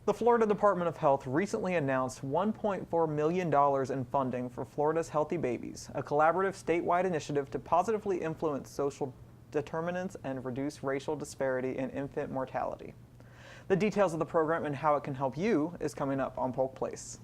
The Florida Department of Health recently announced $1.4 million in funding for Florida's Healthy Babies, a collaborative statewide initiative to positively influence social determinants and reduce racial disparity in infant mortality. The details of the program and how it can help you is coming up on Polk Place.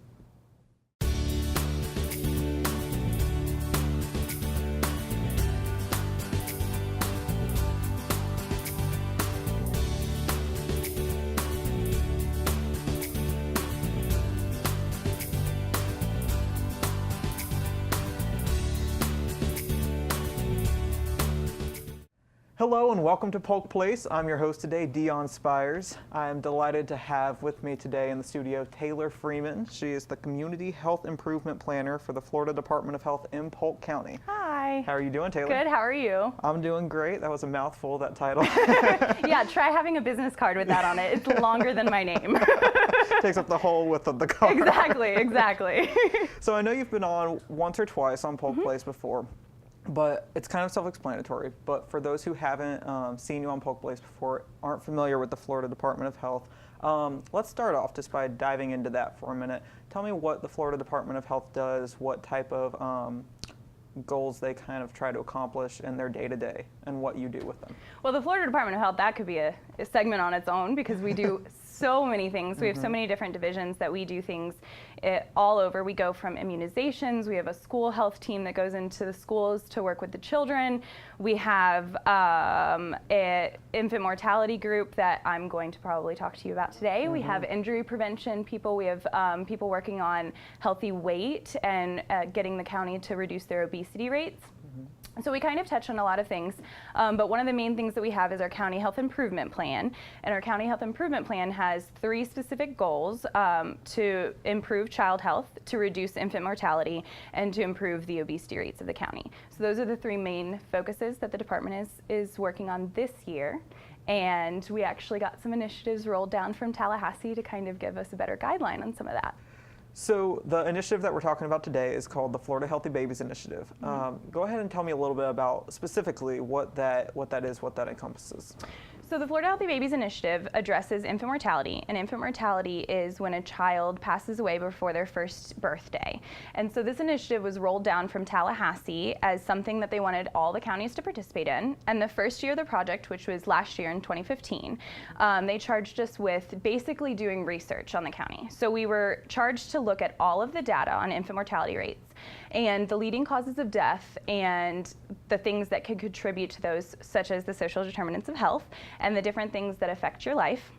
Hello and welcome to Polk Place. I'm your host today, Dion Spires. I am delighted to have with me today in the studio Taylor Freeman. She is the Community Health Improvement Planner for the Florida Department of Health in Polk County. Hi. How are you doing, Taylor? Good, how are you? I'm doing great. That was a mouthful, that title. Yeah, try having a business card with that on it. It's longer than my name. Takes up the whole width of the card. Exactly. So I know you've been on once or twice on Polk Place before. But it's kind of self-explanatory. But for those who haven't seen you on Polk Place before, aren't familiar with the Florida Department of Health, let's start off just by diving into that for a minute. Tell me what the Florida Department of Health does, what type of goals they kind of try to accomplish in their day-to-day, and what you do with them. Well, the Florida Department of Health, that could be a segment on its own because we do so many things. We have so many different divisions that we do things all over. We go from immunizations. We have a school health team that goes into the schools to work with the children. We have an infant mortality group that I'm going to probably talk to you about today. We have injury prevention people. We have people working on healthy weight and getting the county to reduce their obesity rates. So we kind of touch on a lot of things, but one of the main things that we have is our County Health Improvement Plan. And our County Health Improvement Plan has 3 specific goals to improve child health, to reduce infant mortality, and to improve the obesity rates of the county. So those are the 3 main focuses that the department is working on this year. And we actually got some initiatives rolled down from Tallahassee to kind of give us a better guideline on some of that. So the initiative that we're talking about today is called the Florida Healthy Babies Initiative. Go ahead and tell me a little bit about specifically what that is, what that encompasses. So the Florida Healthy Babies Initiative addresses infant mortality, and infant mortality is when a child passes away before their first birthday. And so this initiative was rolled down from Tallahassee as something that they wanted all the counties to participate in. And the first year of the project, which was last year in 2015, they charged us with basically doing research on the county. So we were charged to look at all of the data on infant mortality rates and the leading causes of death and the things that could contribute to those, such as the social determinants of health and the different things that affect your life.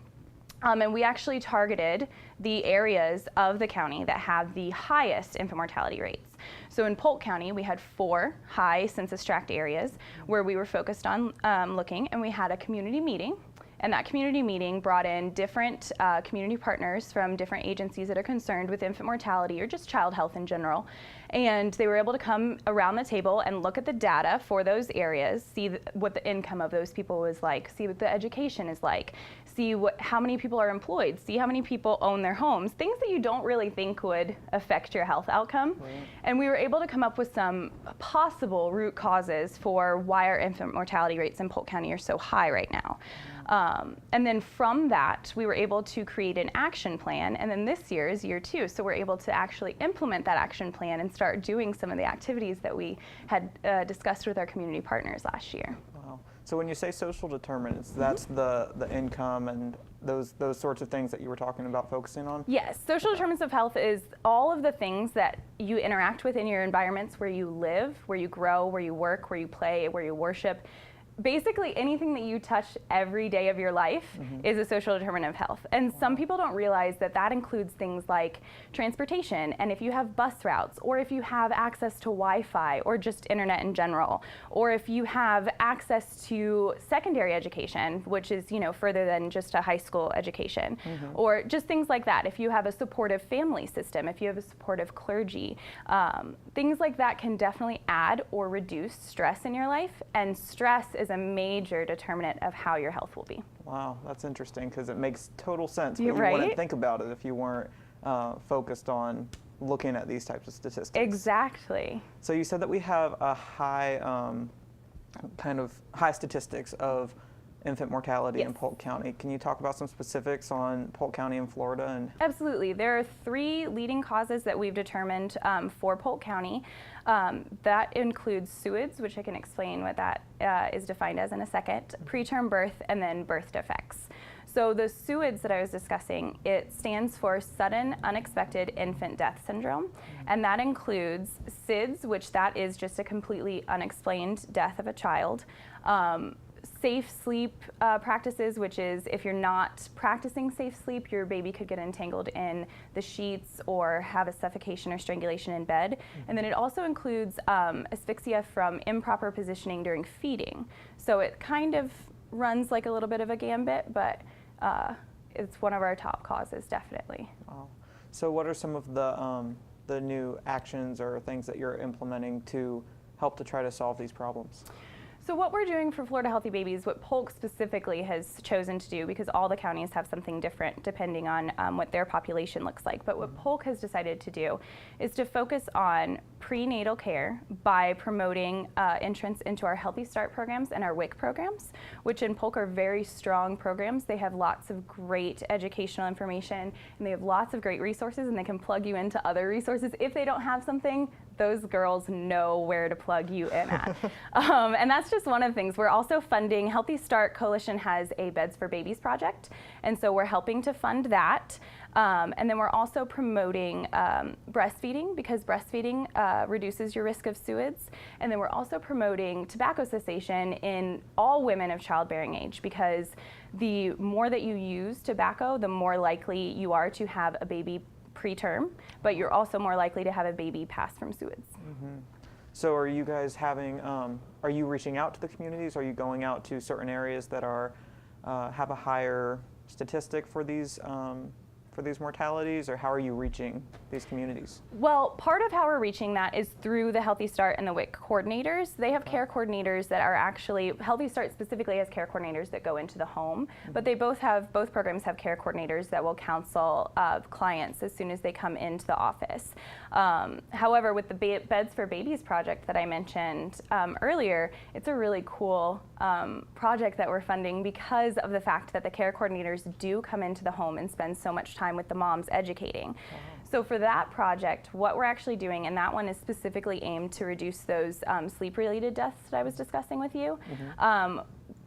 And we actually targeted the areas of the county that have the highest infant mortality rates. So in Polk County, we had 4 high census tract areas where we were focused on looking, and we had a community meeting. And that community meeting brought in different community partners from different agencies that are concerned with infant mortality or just child health in general. And they were able to come around the table and look at the data for those areas, see what the income of those people was like, see what the education is like, see how many people are employed, see how many people own their homes, things that you don't really think would affect your health outcome. Right. And we were able to come up with some possible root causes for why our infant mortality rates in Polk County are so high right now. And then from that, we were able to create an action plan, and then this year is year 2, so we're able to actually implement that action plan and start doing some of the activities that we had discussed with our community partners last year. Wow. So when you say social determinants, that's the income and those sorts of things that you were talking about focusing on? Yes, social determinants of health is all of the things that you interact with in your environments where you live, where you grow, where you work, where you play, where you worship. Basically anything that you touch every day of your life is a social determinant of health. And some people don't realize that that includes things like transportation, and if you have bus routes, or if you have access to Wi-Fi, or just internet in general, or if you have access to secondary education, which is, you know, further than just a high school education, or just things like that. If you have a supportive family system, if you have a supportive clergy, things like that can definitely add or reduce stress in your life, and stress is a major determinant of how your health will be. Wow, that's interesting because it makes total sense, but You're you right? wouldn't think about it if you weren't focused on looking at these types of statistics. Exactly. So you said that we have a high, kind of high statistics of infant mortality in Yes. Polk County. Can you talk about some specifics on Polk County in Florida? And Absolutely. There are 3 leading causes that we've determined for Polk County. That includes SUIDs, which I can explain what that is defined as in a second, preterm birth, and then birth defects. So the SUIDs that I was discussing, it stands for Sudden Unexpected Infant Death Syndrome, and that includes SIDS, which that is just a completely unexplained death of a child. Safe sleep practices, which is if you're not practicing safe sleep, your baby could get entangled in the sheets or have a suffocation or strangulation in bed. And then it also includes asphyxia from improper positioning during feeding. So it kind of runs like a little bit of a gambit, but it's one of our top causes, definitely. wow. So what are some of the new actions or things that you're implementing to help to try to solve these problems? So what we're doing for Florida Healthy Babies, what Polk specifically has chosen to do, because all the counties have something different depending on what their population looks like, but what Polk has decided to do is to focus on prenatal care by promoting entrance into our Healthy Start programs and our WIC programs, which in Polk are very strong programs. They have lots of great educational information, and they have lots of great resources, and they can plug you into other resources. If they don't have something, those girls know where to plug you in at. And that's just one of the things. We're also funding, Healthy Start Coalition has a Beds for Babies project, and so we're helping to fund that. And then we're also promoting breastfeeding, because breastfeeding reduces your risk of SUIDs. And then we're also promoting tobacco cessation in all women of childbearing age, because the more that you use tobacco, the more likely you are to have a baby preterm, but you're also more likely to have a baby pass from SUIDs. Mm-hmm. So are you guys having, are you reaching out to the communities? Are you going out to certain areas that are, have a higher statistic for these mortalities, or how are you reaching these communities? Well, part of how we're reaching that is through the Healthy Start and the WIC coordinators. They have care coordinators that are actually, Healthy Start specifically has care coordinators that go into the home, but they both programs have care coordinators that will counsel clients as soon as they come into the office. However, with the Beds for Babies project that I mentioned earlier, it's a really cool project that we're funding because of the fact that the care coordinators do come into the home and spend so much time with the moms educating. So for that project, what we're actually doing, and that one is specifically aimed to reduce those sleep-related deaths that I was discussing with you,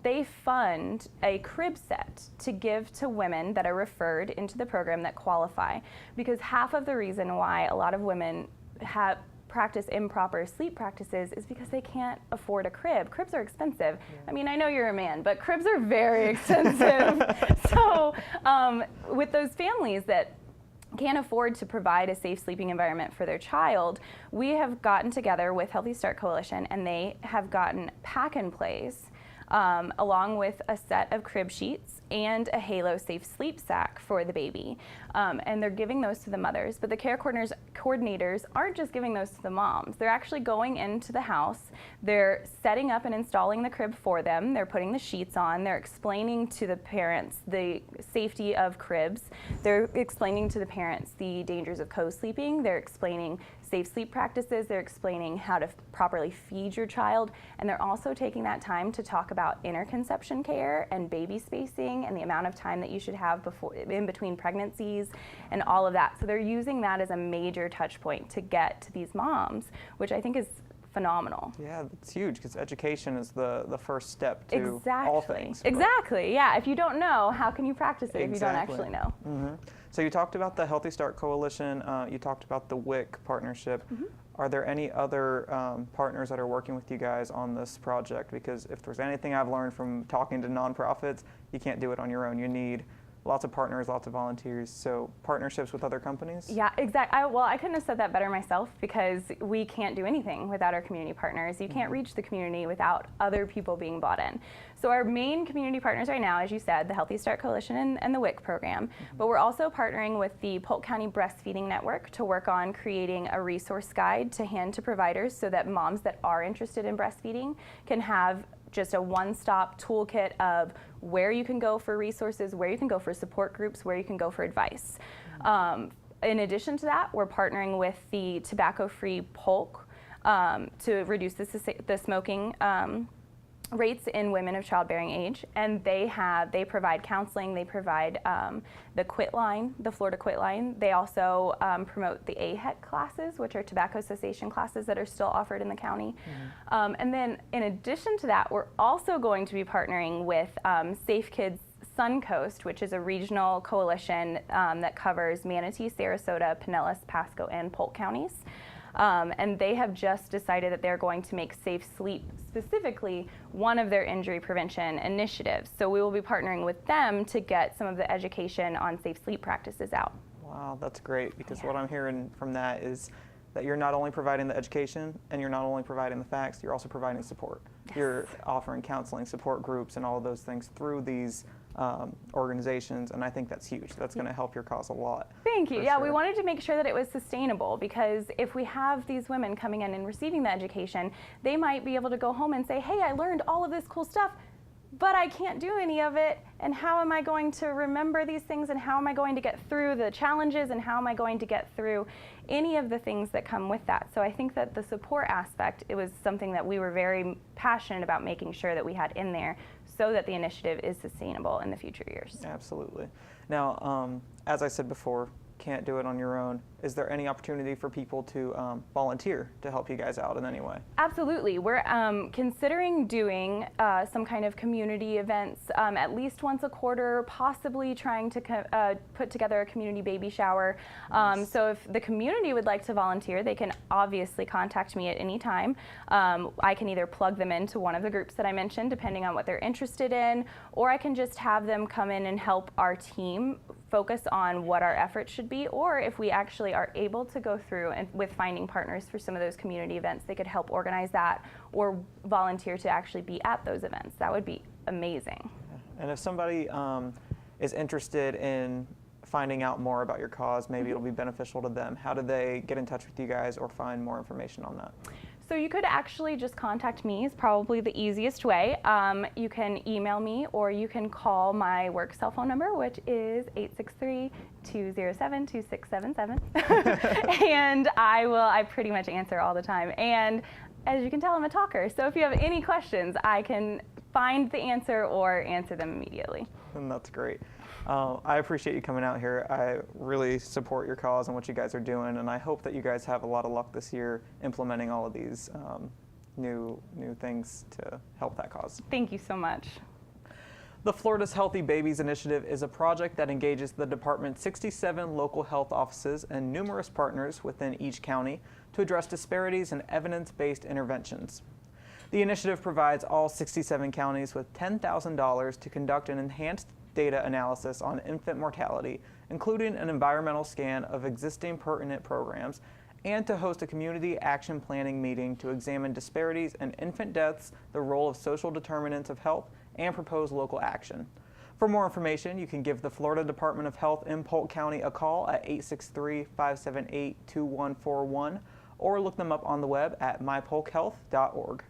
they fund a crib set to give to women that are referred into the program that qualify, because half of the reason why a lot of women practice improper sleep practices is because they can't afford a crib. Cribs are expensive. Yeah. I mean, I know you're a man, but cribs are very expensive. So with those families that can't afford to provide a safe sleeping environment for their child, we have gotten together with Healthy Start Coalition, and they have gotten pack and plays along with a set of crib sheets and a Halo Safe Sleep Sack for the baby. And they're giving those to the mothers, but the care coordinators aren't just giving those to the moms. They're actually going into the house, they're setting up and installing the crib for them, they're putting the sheets on, they're explaining to the parents the safety of cribs, they're explaining to the parents the dangers of co-sleeping, they're explaining safe sleep practices, they're explaining how to properly feed your child, and they're also taking that time to talk about interconception care and baby spacing and the amount of time that you should have in between pregnancies and all of that. So they're using that as a major touch point to get to these moms, which I think is phenomenal. Yeah, it's huge, because education is the first step to all things. Exactly, yeah. If you don't know, how can you practice it if you don't actually know? Mm-hmm. So you talked about the Healthy Start Coalition, you talked about the WIC partnership. Mm-hmm. Are there any other partners that are working with you guys on this project? Because if there's anything I've learned from talking to nonprofits, you can't do it on your own. You need lots of partners, lots of volunteers, so partnerships with other companies? Yeah, exactly. Well, I couldn't have said that better myself, because we can't do anything without our community partners. You can't reach the community without other people being bought in. So our main community partners right now, as you said, the Healthy Start Coalition and the WIC program, but we're also partnering with the Polk County Breastfeeding Network to work on creating a resource guide to hand to providers so that moms that are interested in breastfeeding can have just a one-stop toolkit of where you can go for resources, where you can go for support groups, where you can go for advice. In addition to that, we're partnering with the Tobacco Free Polk to reduce the smoking rates in women of childbearing age, and they provide counseling, they provide the quit line, the Florida quit line. They also promote the AHEC classes, which are tobacco cessation classes that are still offered in the county. And then in addition to that, we're also going to be partnering with Safe Kids Suncoast, which is a regional coalition that covers Manatee, Sarasota, Pinellas, Pasco, and Polk counties. And they have just decided that they're going to make safe sleep specifically one of their injury prevention initiatives. So we will be partnering with them to get some of the education on safe sleep practices out. Wow, that's great, because what I'm hearing from that is that you're not only providing the education and you're not only providing the facts, you're also providing support. Yes. You're offering counseling, support groups, and all of those things through these organizations, and I think that's huge. That's going to help your cause a lot. Thank you. Yeah, sure. we wanted to make sure that it was sustainable, because if we have these women coming in and receiving the education, they might be able to go home and say, hey, I learned all of this cool stuff, but I can't do any of it, and how am I going to remember these things, and how am I going to get through the challenges, and how am I going to get through any of the things that come with that? So I think that the support aspect, it was something that we were very passionate about making sure that we had in there so that the initiative is sustainable in the future years. Absolutely. Now, as I said before, can't do it on your own. Is there any opportunity for people to volunteer to help you guys out in any way? Absolutely. We're considering doing some kind of community events at least once a quarter, possibly trying to put together a community baby shower. Nice. So if the community would like to volunteer, they can obviously contact me at any time. I can either plug them into one of the groups that I mentioned, depending on what they're interested in, or I can just have them come in and help our team focus on what our efforts should be, or if we actually are able to go through and with finding partners for some of those community events, they could help organize that or volunteer to actually be at those events. That would be amazing. And if somebody is interested in finding out more about your cause, maybe it'll be beneficial to them, how do they get in touch with you guys or find more information on that? So you could actually just contact me, is probably the easiest way. You can email me, or you can call my work cell phone number, which is 863-207-2677. And I pretty much answer all the time. And as you can tell, I'm a talker. So if you have any questions, I can find the answer or answer them immediately. And that's great. I appreciate you coming out here. I really support your cause and what you guys are doing, and I hope that you guys have a lot of luck this year implementing all of these new things to help that cause. Thank you so much. The Florida's Healthy Babies Initiative is a project that engages the department's 67 local health offices and numerous partners within each county to address disparities in evidence-based interventions. The initiative provides all 67 counties with $10,000 to conduct an enhanced data analysis on infant mortality, including an environmental scan of existing pertinent programs, and to host a community action planning meeting to examine disparities in infant deaths, the role of social determinants of health, and propose local action. For more information, you can give the Florida Department of Health in Polk County a call at 863-578-2141 or look them up on the web at mypolkhealth.org.